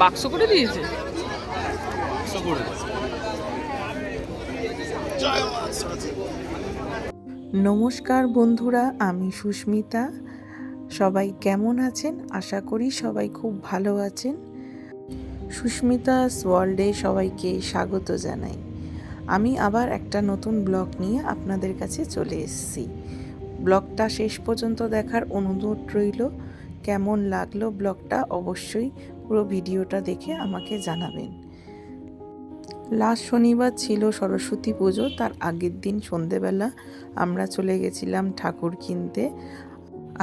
বাক্স করে দিয়েছে। নমস্কার বন্ধুরা, আমি সুস্মিতা। সবাই কেমন আছেন? আশা করি সবাই খুব ভালো আছেন। সুস্মিতাস ওয়ার্ল্ডে সবাইকে স্বাগত জানাই। আমি আবার একটা নতুন ব্লগ নিয়ে আপনাদের কাছে চলে এসেছি। ব্লগটা শেষ পর্যন্ত দেখার অনুরোধ রইল। কেমন লাগলো ব্লগটা অবশ্যই পুরো ভিডিওটা দেখে আমাকে জানাবেন। লাস্ট শনিবার ছিল সরস্বতী পুজো, তার আগের দিন সন্ধেবেলা আমরা চলে গেছিলাম ঠাকুর কিনতে।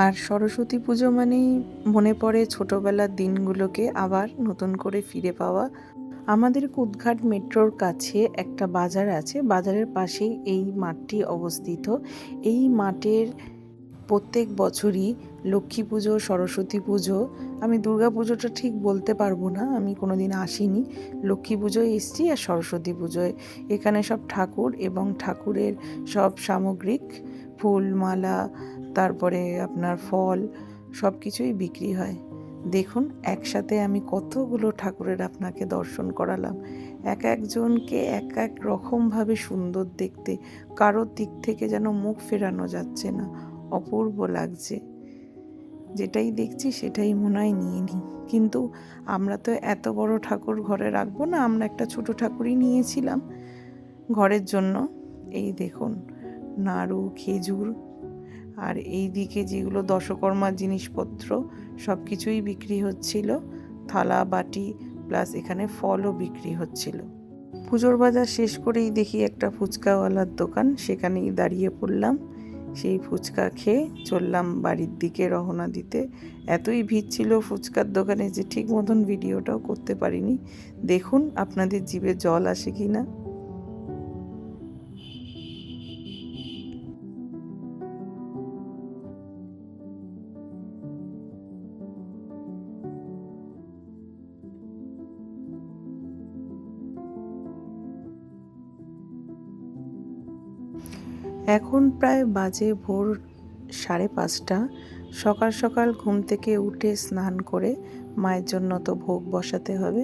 আর সরস্বতী পুজো মানেই মনে পড়ে ছোটোবেলার দিনগুলোকে আবার নতুন করে ফিরে পাওয়া। আমাদের কুদঘাট মেট্রোর কাছে একটা বাজার আছে, বাজারের পাশেই এই মাঠটি অবস্থিত। এই মাঠের প্রত্যেক বছরই লক্ষ্মী পুজো, সরস্বতী পুজো, আমি দুর্গা পুজোটা ঠিক বলতে পারবো না, আমি কোনোদিন আসিনি। লক্ষ্মী পুজোয় এসেছি আর সরস্বতী পুজোয়। এখানে সব ঠাকুর এবং ঠাকুরের সব সামগ্রিক, ফুল মালা, তারপরে আপনার ফল, সব কিছুই বিক্রি হয়। দেখুন একসাথে আমি কতগুলো ঠাকুরের আপনাকে দর্শন করালাম। এক একজনকে এক এক রকমভাবে সুন্দর দেখতে, কারোর দিক থেকে যেন মুখ ফেরানো যাচ্ছে না, অপূর্ব লাগছে। যেটাই দেখছি সেটাই মনে হয় নিয়ে নিই, কিন্তু আমরা তো এত বড় ঠাকুর ঘরে রাখবো না, আমরা একটা ছোট ঠাকুরই নিয়েছিলাম ঘরের জন্য। এই দেখুন নাড়ু, খেজুর, আর এই দিকে যেগুলো দশকর্মার জিনিসপত্র সব কিছুই বিক্রি হচ্ছিল, থালা বাটি প্লাস এখানে ফলও বিক্রি হচ্ছিল। পুজোর বাজার শেষ করেই দেখি একটা ফুচকাওয়ালার দোকান, সেখানেই দাঁড়িয়ে পড়লাম। সেই ফুচকা খেয়ে চললাম বাড়ির দিকে রওনা দিতে। এতই ভিড় ছিল ফুচকার দোকানে যে ঠিক মতন ভিডিওটাও করতে পারিনি। দেখুন আপনাদের জিভে জল আসে কি না। এখন প্রায় বাজে ভোর 5:30। সকাল সকাল ঘুম থেকে উঠে স্নান করে মায়ের জন্য তো ভোগ বসাতে হবে,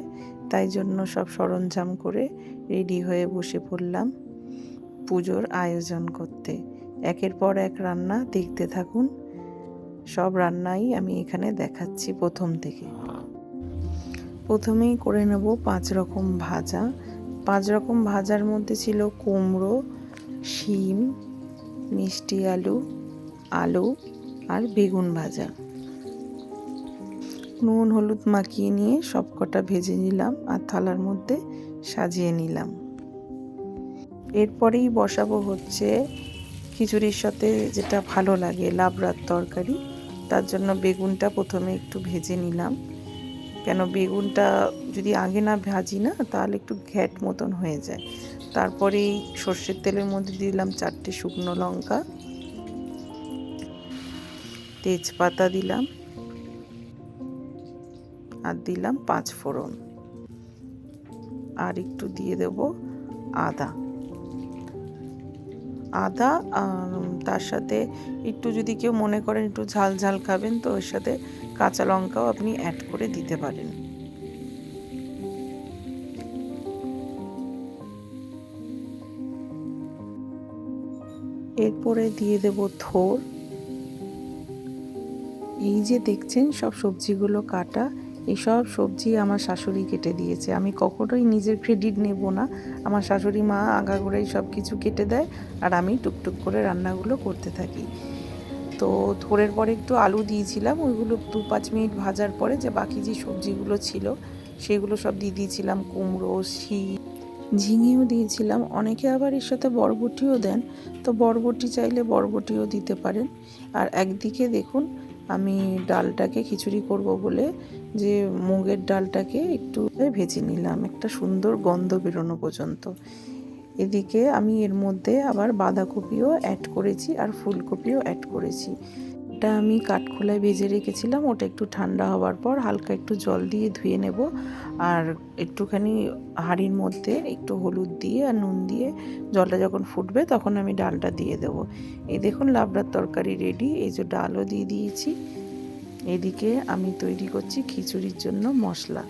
তাই জন্য সব সরঞ্জাম করে রেডি হয়ে বসে পড়লাম পুজোর আয়োজন করতে। একের পর এক রান্না দেখতে থাকুন, সব রান্নাই আমি এখানে দেখাচ্ছি প্রথম থেকে। প্রথমেই করে নেব 5 রকম ভাজা। 5 রকম ভাজার মধ্যে ছিল কুমড়ো, শিম, মিষ্টি আলু, আলু আর বেগুন ভাজা। নুন হলুদ মাখিয়ে নিয়ে সব কটা ভেজে নিলাম আর থালার মধ্যে সাজিয়ে নিলাম। এরপরেই বসাবো হচ্ছে খিচুড়ির সাথে যেটা ভালো লাগে, লাবড়ার তরকারি। তার জন্য বেগুনটা প্রথমে একটু ভেজে নিলাম, কেন বেগুনটা যদি আগে না ভাজি না তাহলে একটু ঘ্যাট মতন হয়ে যায়। তারপরেই সর্ষের তেলের মধ্যে দিলাম 4টে শুকনো লঙ্কা, তেজপাতা দিলাম আর দিলাম 5 ফোড়ন, আর একটু দিয়ে দেব আদা। তার সাথে একটু যদি কেউ মনে করেন একটু ঝাল ঝাল খাবেন তো ওর সাথে কাঁচা লঙ্কাও আপনি অ্যাড করে দিতে পারেন। এরপরে দিয়ে দেব থোড়। এই যে দেখছেন সব সবজিগুলো কাটা, এইসব সবজি আমার শাশুড়ি কেটে দিয়েছে। আমি কখনোই নিজের ক্রেডিট নেব না, আমার শাশুড়ি মা আগাগোড়াই সব কিছু কেটে দেয় আর আমি টুকটুক করে রান্নাগুলো করতে থাকি। তো থোড়ের পরে একটু আলু দিয়েছিলাম, ওইগুলো 2-5 মিনিট ভাজার পরে যে বাকি যে সবজিগুলো ছিল সেগুলো সব দিয়ে দিয়েছিলাম, কুমড়ো, শিম, ঝিঙেও দিয়েছিলাম। অনেকে আবার এর সাথে বরবটিও দেন, তো বরবটি চাইলে বরবটিও দিতে পারেন। আর একদিকে দেখুন আমি ডালটাকে খিচুড়ি করব বলে যে মুগের ডালটাকে একটু ভেজে নিলাম একটা সুন্দর গন্ধ বেরোনো পর্যন্ত। এদিকে আমি এর মধ্যে আবার বাঁধাকপিও অ্যাড করেছি আর ফুলকপিও অ্যাড করেছি। এটা আমি কাঠখোলায় ভেজে রেখেছিলাম, ওটা একটু ঠান্ডা হওয়ার পর হালকা একটু জল দিয়ে ধুয়ে নেব, আর একটুখানি হাঁড়ির মধ্যে একটু হলুদ দিয়ে আর নুন দিয়ে জলটা যখন ফুটবে তখন আমি ডালটা দিয়ে দেব। এই দেখুন লাবড়ার তরকারি রেডি। এই যে ডালও দিয়ে দিয়েছি, এদিকে আমি তৈরি করছি খিচুড়ির জন্য মশলা।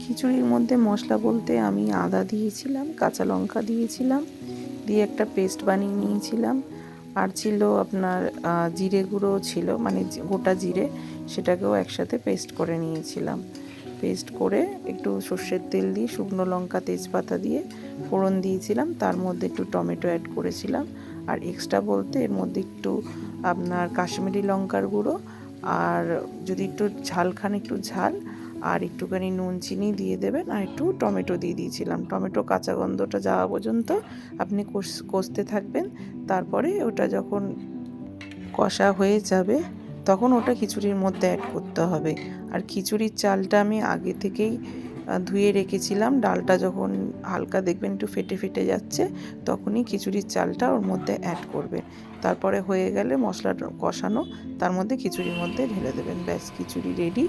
খিচুড়ির মধ্যে মশলা বলতে আমি আদা দিয়েছিলাম, কাঁচা লঙ্কা দিয়েছিলাম, দিয়ে একটা পেস্ট বানিয়ে নিয়েছিলাম। আর ছিল আপনার জিরে গুঁড়ো ছিল, মানে গোটা জিরে, সেটাকেও একসাথে পেস্ট করে নিয়েছিলাম। পেস্ট করে একটু সর্ষের তেল দিয়ে শুকনো লঙ্কা তেজপাতা দিয়ে ফোড়ন দিয়েছিলাম, তার মধ্যে একটু টমেটো অ্যাড করেছিলাম। আর এক্সট্রা বলতে এর মধ্যে একটু আপনার কাশ্মীরি লঙ্কার গুঁড়ো, আর যদি একটু ঝাল খান একটু ঝাল, আর একটুখানি নুন চিনি দিয়ে দেবেন, আর একটু টমেটো দিয়ে দিয়েছিলাম। টমেটো কাঁচা গন্ধটা যাওয়া পর্যন্ত আপনি কষতে থাকবেন। তারপরে ওটা যখন কষা হয়ে যাবে তখন ওটা খিচুড়ির মধ্যে অ্যাড করতে হবে। আর খিচুড়ির চালটা আমি আগে থেকেই ধুয়ে রেখেছিলাম। ডালটা যখন হালকা দেখবেন একটু ফেটে ফেটে যাচ্ছে, তখনই খিচুড়ির চালটা ওর মধ্যে অ্যাড করবেন। তারপরে হয়ে গেলে মশলাটা কষানো, তার মধ্যে খিচুড়ির মধ্যে ঢেলে দেবেন, ব্যাস খিচুড়ি রেডি।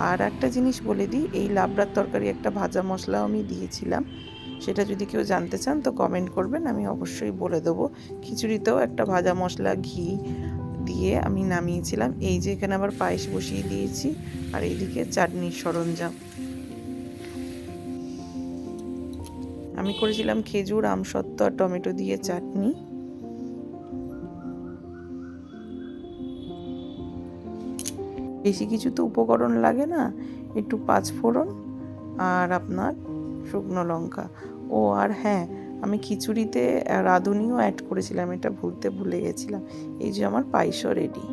আর একটা জিনিস বলে দিই, এই লাবড়ার তরকারি একটা ভাজা মশলাও আমি দিয়েছিলাম, সেটা যদি কেউ জানতে চান তো কমেন্ট করবেন, আমি অবশ্যই বলে দেবো। খিচুড়িতেও একটা ভাজা মশলা ঘি দিয়ে আমি নামিয়েছিলাম। এই যে এখানে আবার পায়েস বসিয়ে দিয়েছি, আর এইদিকে চাটনির সরঞ্জাম আমি করেছিলাম খেজুর, আমসত্ত্ব আর টমেটো দিয়ে চাটনি। বেশি কিছু তো উপকরণ লাগে না, একটু পাঁচফোড়ন আর আপনার শুকনো লঙ্কা। ও আর হ্যাঁ, আমি খিচুড়িতে রাঁধুনিও অ্যাড করেছিলাম, এটা ভুলে গেছিলাম। এই যে আমার পায়েসও রেডি।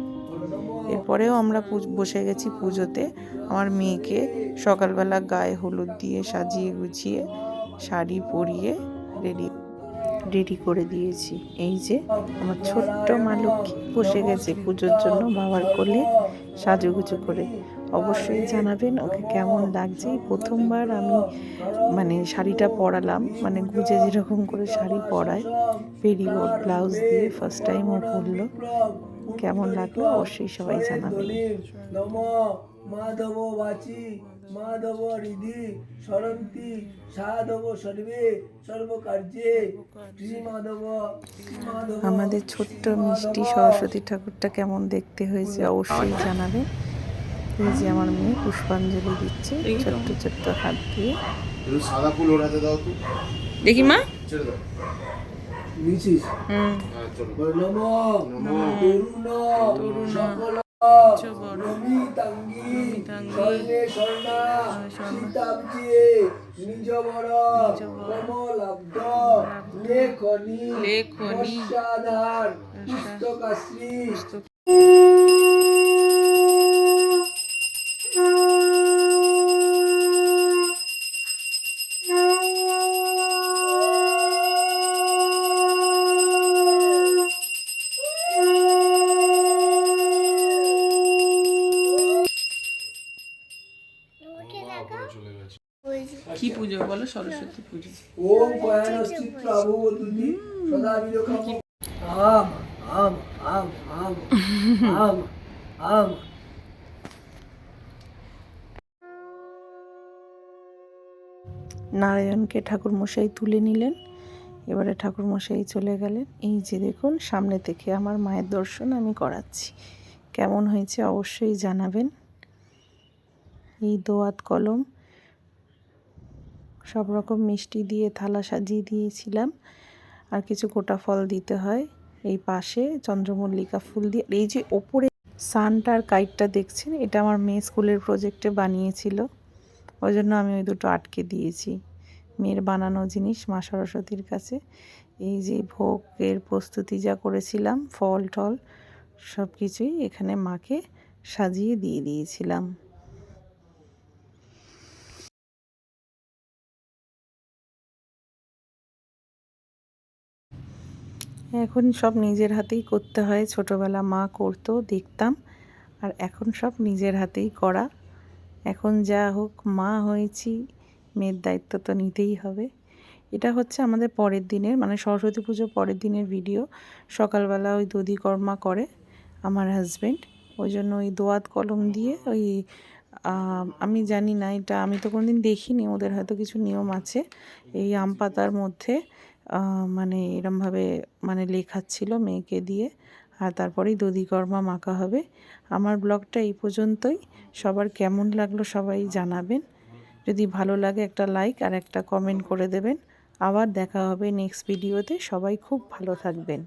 এরপরেও আমরা বসে গেছি পুজোতে। আমার মেয়েকে সকালবেলা গায়ে হলুদ দিয়ে সাজিয়ে গুছিয়ে শাড়ি পরিয়ে রেডি করে দিয়েছি। এই যে আমার ছোট্ট মা লক্ষ্মী বসে গেছে পুজোর জন্য বাবার কোলে সাজুগুজু করে। অবশ্যই জানাবেন ওকে কেমন লাগছে। প্রথমবার আমি মানে শাড়িটা পরালাম, মানে গুজে যেরকম করে শাড়ি পরায় পেরিওড ব্লাউজ দিয়ে ফার্স্ট টাইম ও পরলো। কেমন লাগলো অবশ্যই সবাই জানাবেন। মাধব বাচি মাধব হৃদি সরন্তি সাধব সর্বে সর্বকার্যে শ্রী মাধব। আমাদের ছোট্ট মিষ্টি সরস্বতী ঠাকুরটা কেমন দেখতে হয়েছে অবশ্যই জানাবেন। এই যে আমার মেয়ে পুষ্পাঞ্জলি দিচ্ছে ছোট্ট ছোট্ট হাত দিয়ে। সাদা ফুল ওড়াতে দাও তো দেখি মা। কি পুজো বলো? সরস্বতী পুজো। ওম পয়ানশ্চি প্রভু দুদি সদা বিরকম আম আম আম আম আম আম। নারায়ণকে ঠাকুরমশাই তুলে নিলেন, এবারে ঠাকুরমশাই চলে গেলেন। এই যে দেখুন সামনে থেকে আমার মায়ের দর্শন আমি করাচ্ছি। কেমন হয়েছে অবশ্যই জানাবেন। এই দোয়াত কলম সব রকম মিষ্টি দিয়ে থালা সাজিয়ে দিয়েছিলাম, আর কিছু গোটা ফল দিতে হয়। এই পাশে চন্দ্রমল্লিকা ফুল দিয়ে, এই যে ওপরে সানটার কাইটটা দেখছেন, এটা আমার মেয়ে স্কুলের প্রজেক্টে বানিয়েছিল, ওই জন্য আমি ওই দুটো আটকে দিয়েছি। মেয়ের বানানো জিনিস মা সরস্বতীর কাছে। এই যে ভোগের প্রস্তুতি যা করেছিলাম, ফল টল সব কিছুই এখানে মাকে সাজিয়ে দিয়ে দিয়েছিলাম। এখন সব নিজের হাতেই করতে হয়, ছোটোবেলা মা করতো দেখতাম, আর এখন সব নিজের হাতেই করা। এখন যা হোক মা হয়েছি, মেয়ের দায়িত্ব তো নিতেই হবে। এটা হচ্ছে আমাদের পরের দিনের, মানে সরস্বতী পুজো পরের দিনের ভিডিও। সকালবেলা ওই দধিকর্মা করে আমার হাজব্যান্ড, ওই জন্য ওই দোয়াত কলম দিয়ে ওই আমি জানি না, এটা আমি তো কোনোদিন দেখিনি, ওদের হয়তো কিছু নিয়ম আছে। এই আম পাতার মধ্যে মানে এরমভাবে মানে লেখাচ্ছিল মেয়েকে দিয়ে, আর তারপরেই দধিকর্মা মাখা হবে। আমার ব্লগটা এই পর্যন্তই। সবার কেমন লাগলো সবাই জানাবেন। যদি ভালো লাগে একটা লাইক আর একটা কমেন্ট করে দেবেন। আবার দেখা হবে নেক্সট ভিডিওতে। সবাই খুব ভালো থাকবেন।